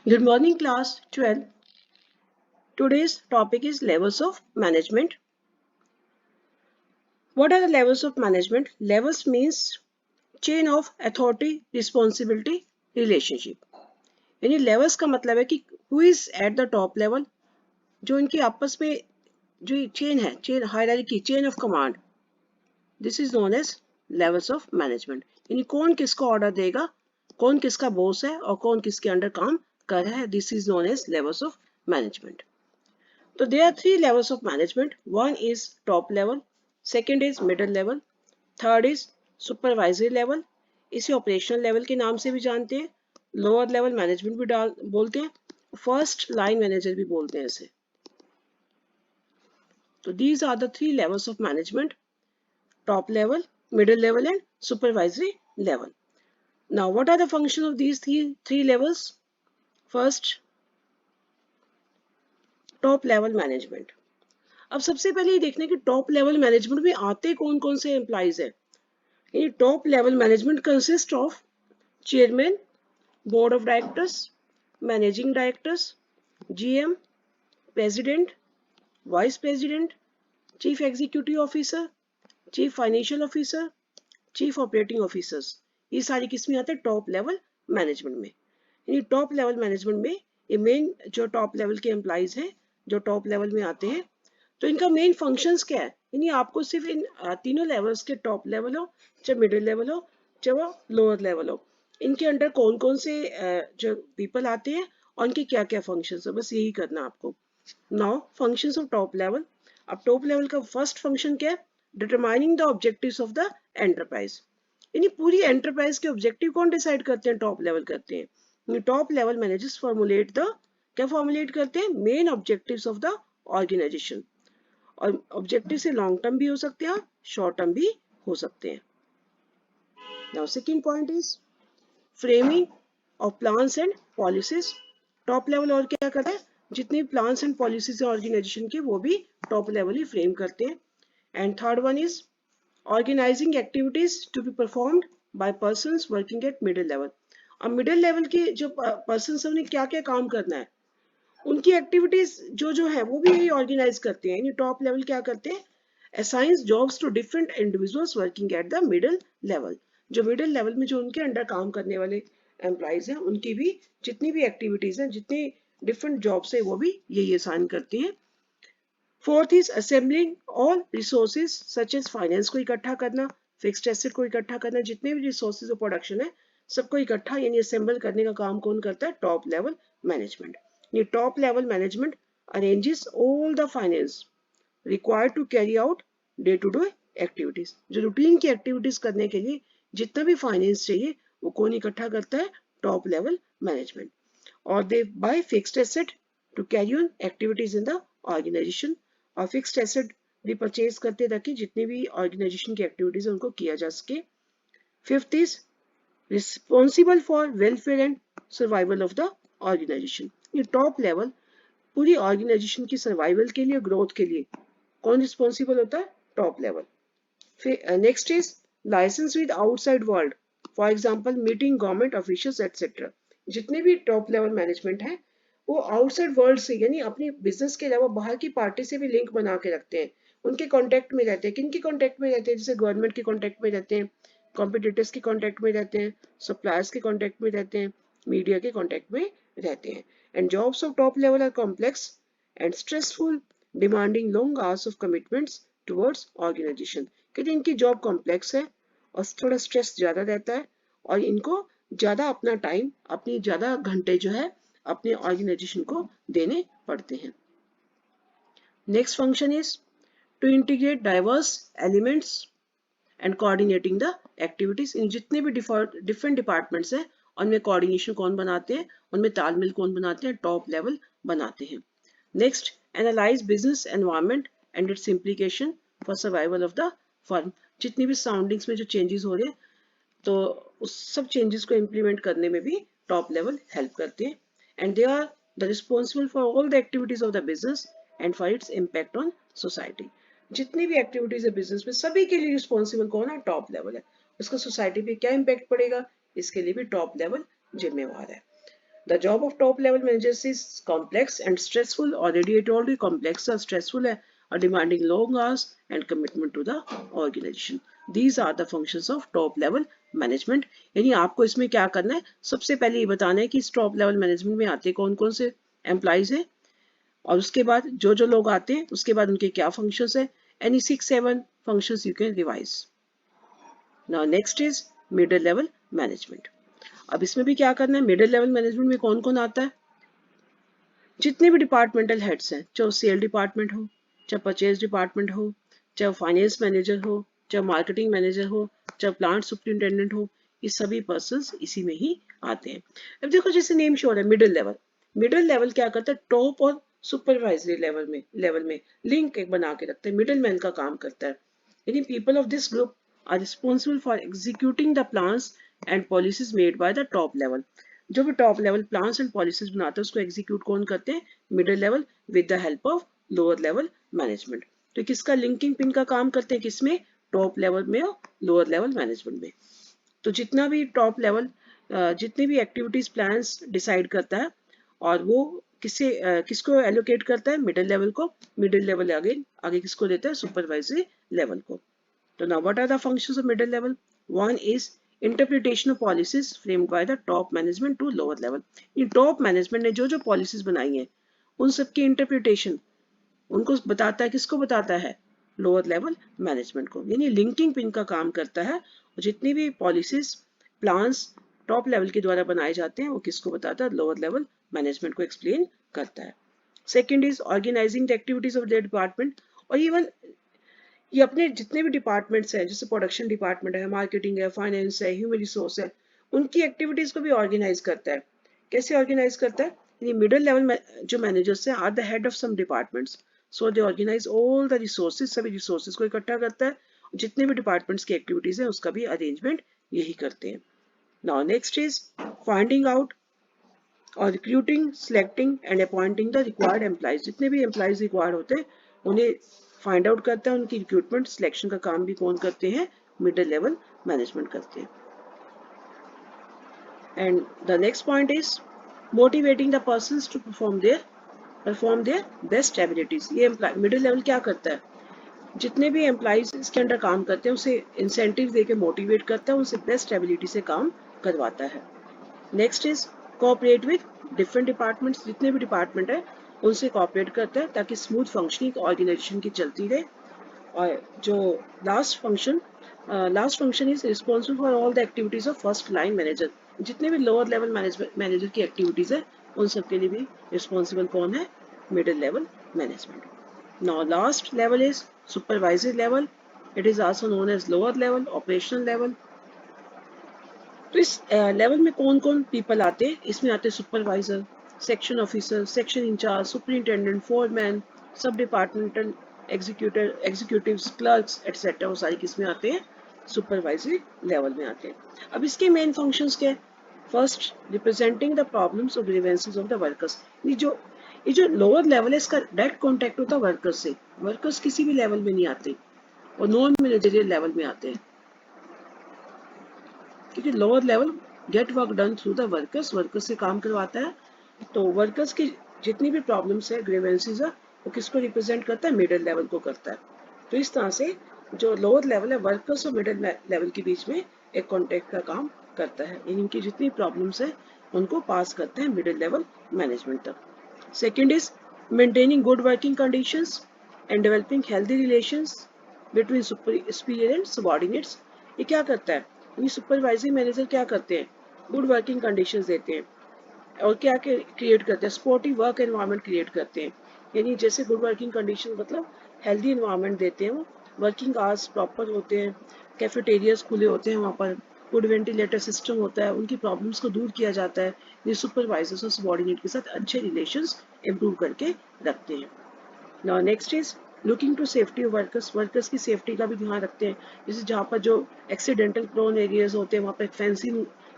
Good morning, class 12. Today's topic is levels of management. What are the levels of management? Levels means chain of authority, responsibility, relationship. यानी levels का मतलब है कि who is at the top level, जो इनकी आपस में जो chain है, chain hierarchy, chain of command. This is known as levels of management. यानी कौन किसको order देगा, कौन किसका boss है और कौन किसके अंडर काम कर रहा है. This is known as levels of management. So there are three levels of management. One is top level, second is middle level, third is supervisory level. इसे ऑपरेशनल लेवल के नाम से भी जानते हैं, लोअर लेवल मैनेजमेंट भी बोलते हैं, फर्स्ट लाइन मैनेजर भी बोलते हैं इसे. तो these are the three levels of management: top level, middle level and supervisory level. Now what are the functions of these three levels? First, top level management. अब सबसे पहले ये देखना है कि टॉप लेवल मैनेजमेंट में आते कौन कौन से एम्प्लॉइज है. ये top level management consist of chairman, board of directors, managing directors, GM, president, vice president, chief executive officer, chief financial officer, chief operating officers. ये सारी किसमें आते हैं? टॉप लेवल मैनेजमेंट में. यानी टॉप लेवल मैनेजमेंट में ये मेन जो टॉप लेवल के एम्प्लॉइज हैं जो टॉप लेवल में आते हैं, तो इनका मेन फंक्शंस क्या है. यानी आपको सिर्फ इन तीनों लेवल्स के टॉप लेवल हो, चाहे मिडिल लेवल हो, चाहे वो लोअर लेवल हो, इनके अंडर कौन कौन से जो पीपल आते हैं और उनके क्या क्या फंक्शंस है, बस यही करना आपको. Now functions of top level. अब टॉप लेवल का फर्स्ट फंक्शन क्या है? Determining the objectives of the enterprise. यानी पूरी एंटरप्राइज के ऑब्जेक्टिव कौन डिसाइड करते हैं? टॉप लेवल करते हैं. Top level managers formulate the, क्या फॉर्मुलेट करते हैं? Main objectives of the organisation. और ऑब्जेक्टिव से लॉन्ग टर्म भी हो सकते हैं, शॉर्ट टर्म भी हो सकते हैं. Now second point is framing of plans and policies. Top level और क्या करता है? जितने प्लान्स एंड पॉलिसीज है ऑर्गेनाइजेशन के वो भी टॉप लेवल ही फ्रेम करते हैं. And third one is organising activities to be performed by persons working at middle level. अब मिडिल लेवल के जो पर्सन्स है उन्हें क्या क्या काम करना है, उनकी एक्टिविटीज जो जो है वो भी यही ऑर्गेनाइज करते हैं. टॉप लेवल क्या करते हैं? assigns jobs to different individuals working at the middle level. जो मिडिल लेवल में जो उनके अंडर काम करने वाले एम्प्लॉइज हैं उनकी भी जितनी भी एक्टिविटीज हैं, जितनी डिफरेंट जॉब्स है वो भी यही असाइन करती हैं. Fourth is assembling all resources such as finance को इकट्ठा करना, फिक्स्ड एसेट को इकट्ठा करना, जितने भी रिसोर्सेज ऑफ प्रोडक्शन है सबको इकट्ठा यानी असेंबल करने का काम कौन करता है? Top level management. ये top level management arranges all the finance required to carry out day to day activities. जो रूटीन की एक्टिविटीज करने के लिए जितना भी फाइनेंस चाहिए वो कौन इकट्ठा करता है? Top level management. और they buy fixed asset to carry on activities in the organisation. और फिक्स्ड एसेट भी परचेज करते ताकि जितनी भी ऑर्गेनाइजेशन की एक्टिविटीज है उनको किया जा सके. Fifth is responsible for welfare and survival of the organization. ये टॉप लेवल पूरी ऑर्गेनाइजेशन की सर्वाइवल के लिए, ग्रोथ के लिए कौन रिस्पॉन्सिबल होता है? Top level. फिर next is liaisons with outside world, for example meeting government officials etcetera. जितने भी टॉप लेवल मैनेजमेंट है वो आउटसाइड वर्ल्ड से यानी अपनी बिजनेस के अलावा बाहर की पार्टी से भी लिंक बना के रखते हैं, उनके कांटेक्ट में रहते हैं. किन के कांटेक्ट में रहते हैं? जैसे गवर्नमेंट के कांटेक्ट में रहते हैं, कॉम्पिटिटर्स के कांटेक्ट में रहते हैं, सप्लायर्स के कांटेक्ट में रहते हैं, मीडिया के कांटेक्ट में रहते हैं. And jobs of top level are complex and stressful, demanding long hours of commitments towards organization. क्योंकि इनकी जॉब कॉम्प्लेक्स है और थोड़ा स्ट्रेस ज्यादा रहता है और इनको ज्यादा अपना टाइम, अपनी ज्यादा घंटे जो है अपने ऑर्गेनाइजेशन को देने पड़ते हैं. Next function is to integrate diverse elements and coordinating the activities. इन जितने भी डिफरेंट डिपार्टमेंट्स हैं उनमें कोऑर्डिनेशन कौन बनाते हैं, उनमें तालमेल कौन बनाते हैं? टॉप लेवल बनाते हैं. Next, analyse business environment and it's implication for survival of the firm. जितनी भी सराउंडिंग्स में जो चेंजेस हो रहे हैं तो उस सब चेंजेस को इम्प्लीमेंट करने में भी टॉप लेवल हेल्प करते हैं. And they are the responsible for all the activities of the business and for its impact on society. जितनी भी एक्टिविटीज है बिजनेस में सभी के लिए रिस्पॉन्सिबल कौन है? टॉप लेवल है. उसका सोसाइटी पे क्या इम्पैक्ट पड़ेगा इसके लिए भी टॉप लेवल जिम्मेवार है. The job of top level managers is complex and stressful. Already I told you complex और stressful है और demanding long hours and commitment to the organization. These are the functions of top level management. यानी आपको इसमें क्या करना है, सबसे पहले ये बताना है कि इस top level management में आते कौन कौन से एम्प्लॉइज हैं और उसके बाद जो लोग आते हैं उसके बाद उनके क्या फंक्शंस है. Any 6-7 functions you can revise. Now next is middle level management. अब इसमें भी क्या करना है, मिडिल लेवल मैनेजमेंट में कौन कौन आता है, जितने भी डिपार्टमेंटल हेड्स हैं, चाहे सेल डिपार्टमेंट हो, चाहे परचेज डिपार्टमेंट हो, चाहे फाइनेंस मैनेजर हो, चाहे मार्केटिंग मैनेजर हो, चाहे प्लांट सुपरिटेंडेंट हो, ये सभी पर्संस इसी में ही आते हैं. अब देखो जैसे नेम श्योर है मिडिल लेवल. मिडिल लेवल क्या करता है, टॉप और सुपरवाइजरी लेवल में लिंक एक बना के रखते हैं, मिडिल मैन का काम करता है. यानी people of this group are responsible for executing the plans and policies made by the top level. जो भी top level plans and policies बनाते हैं उसको एग्जीक्यूट कौन करते हैं, middle level, with the help of lower level management. तो किसका लिंकिंग पिन का काम करते हैं, किसमें, टॉप लेवल में और लोअर लेवल मैनेजमेंट में. तो जितना भी टॉप लेवल जितने भी एक्टिविटीज प्लान्स डिसाइड करता है और वो किसको एलोकेट करता है, मिडिल लेवल को. मिडिल लेवल आगे किसको देता है, सुपरवाइजरी लेवल को. So now what are the functions of middle level? One is interpretation of policies framed by the top management to lower level. ये top management ने जो policies बनाई हैं उन सब की interpretation उनको बताता है, किसको बताता है, lower level management को. यानी linking pin का काम करता है और जितनी भी policies plans top level के द्वारा बनाए जाते हैं वो किसको बताता है, lower level management को explain करता है. Second is organizing the activities of their department. और even ये अपने जितने भी डिपार्टमेंट्स हैं, जैसे प्रोडक्शन डिपार्टमेंट है, मार्केटिंग है, फाइनेंस है, ह्यूमन रिसोर्स है, उनकी एक्टिविटीज को भी ऑर्गेनाइज करता है. कैसे ऑर्गेनाइज करता है, यानी मिडिल लेवल जो मैनेजर्स हैं are the head of some departments, so they organise all the resources, सभी रिसोर्सेज को इकट्ठा करता है. जितने भी डिपार्टमेंट्स की एक्टिविटीज हैं उसका भी अरेंजमेंट यही करते हैं. Now next is finding out और recruiting, selecting and appointing the required employees. जितने भी एम्प्लॉइज रिक्वायर्ड होते हैं उन्हें फाइंड आउट करता है, उनकी रिक्रूटमेंट सिलेक्शन का काम भी कौन करते हैं, मिडिल लेवल मैनेजमेंट करते हैं. And the next point is motivating the persons to perform their best abilities. ये मिडिल लेवल क्या करता है, जितने भी एम्प्लॉइज इसके अंडर काम करते हैं उसे इंसेंटिव देके मोटिवेट करता है, उनसे बेस्ट एबिलिटी से काम करवाता है. Next is cooperate with different departments. जितने भी डिपार्टमेंट है उनसे कोऑपरेट करता है ताकि स्मूथ फंक्शनिंग ऑर्गेनाइजेशन की चलती रहे. और जो last function is responsible for all the activities of first line manager. जितने भी लोअर लेवल मैनेजर की एक्टिविटीज है उन सब के लिए भी रिस्पॉन्सिबल कौन है, middle level management. Now last level is supervisory level. It is also known as lower level, operational level. तो इस लेवल में कौन कौन पीपल आते हैं, इसमें आते हैं supervisor, section officer, section incharge, superintendent, foreman, सब डिपार्टमेंटल एग्जीक्यूटिव्स, क्लर्क्स एटसेट्रा. वो सारी किसमें आते हैं, सुपरवाइजरी लेवल में आते हैं. अब इसके मेन फंक्शंस क्या है, फर्स्ट रिप्रेजेंटिंग द प्रॉब्लम्स और ग्रीवेंसेस ऑफ द वर्कर्स. ये जो लोअर लेवल है इसका डायरेक्ट कॉन्टेक्ट होता है वर्कर्स से. वर्कर्स किसी भी लेवल में नहीं आते और नॉन मैनेजरियल लेवल में आते हैं, क्योंकि lower level get work done through the workers से काम करवाता है. तो वर्कर्स की जितनी भी प्रॉब्लम्स है, ग्रीवेंसेस है, वो किसको रिप्रेजेंट करता है, मिडिल लेवल को करता है. तो इस तरह से जो लोअर लेवल है वर्कर्स और मिडिल लेवल के बीच में एक कॉन्टेक्ट का काम करता है. इनकी जितनी प्रॉब्लम्स है उनको पास करते हैं मिडिल लेवल मैनेजमेंट तक. Second is maintaining good working conditions and developing healthy relations between superior and subordinates. ये क्या करता है, ये सुपरवाइजरी मैनेजर क्या करते हैं, गुड वर्किंग कंडीशंस देते हैं और क्या क्रिएट करते हैं, सपोर्टिव वर्क एनवायरनमेंट क्रिएट करते हैं. यानी जैसे गुड वर्किंग कंडीशन मतलब हेल्दी एनवायरनमेंट देते हैं, वो वर्किंग आवर्स प्रॉपर होते हैं, कैफेटेरियाज खुले होते हैं, वहाँ पर गुड वेंटिलेटर सिस्टम होता है, उनकी प्रॉब्लम्स को दूर किया जाता है. ये सुपरवाइजर्स और सबऑर्डिनेट के साथ अच्छे रिलेशंस इंप्रूव करके रखते हैं. Now next is looking to safety of workers की सेफ्टी का भी ध्यान रखते हैं. जैसे जहाँ पर जो एक्सीडेंटल प्रोन एरियाज होते हैं वहाँ पर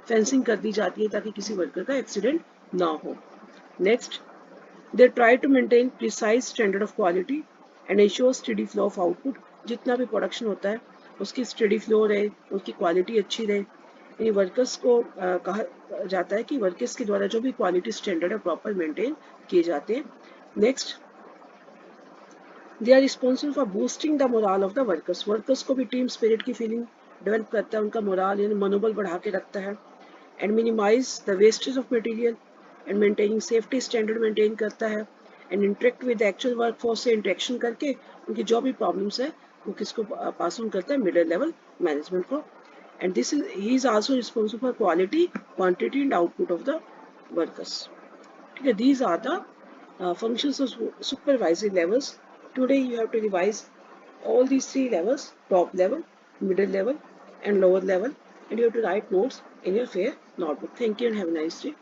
फेंसिंग कर दी जाती है ताकि किसी वर्कर का एक्सीडेंट ना हो. Next, they try to maintain precise standard of quality and ensure steady flow of output. जितना भी प्रोडक्शन होता है उसकी स्टडी फ्लो रहे, उसकी क्वालिटी अच्छी रहे. इन वर्कर्स को कहा जाता है कि वर्कर्स के द्वारा जो भी क्वालिटी स्टैंडर्ड है प्रॉपर मेंटेन किए जाते हैं. Next, they are responsible for boosting the morale of the workers. Workers को भी टीम स्पिरिट की फीलिंग डेवलप करता है, उनका मोरल यानी मनोबल बढ़ा के रखता है. And minimise the wastage of material and maintaining safety standard maintain करता है. And interact with actual workforce से इंटरेक्शन करके उनकी जो भी प्रॉब्लम्स है वो किसको पास ऑन करता है, मिडिल लेवल मैनेजमेंट को. And this is he is also responsible for quality, quantity and output of the workers. Okay, these are the functions of supervisory levels. Today you have to revise all these three levels: top level, middle level and lower level, and you have to write notes in your fair notebook. Thank you and have a nice day.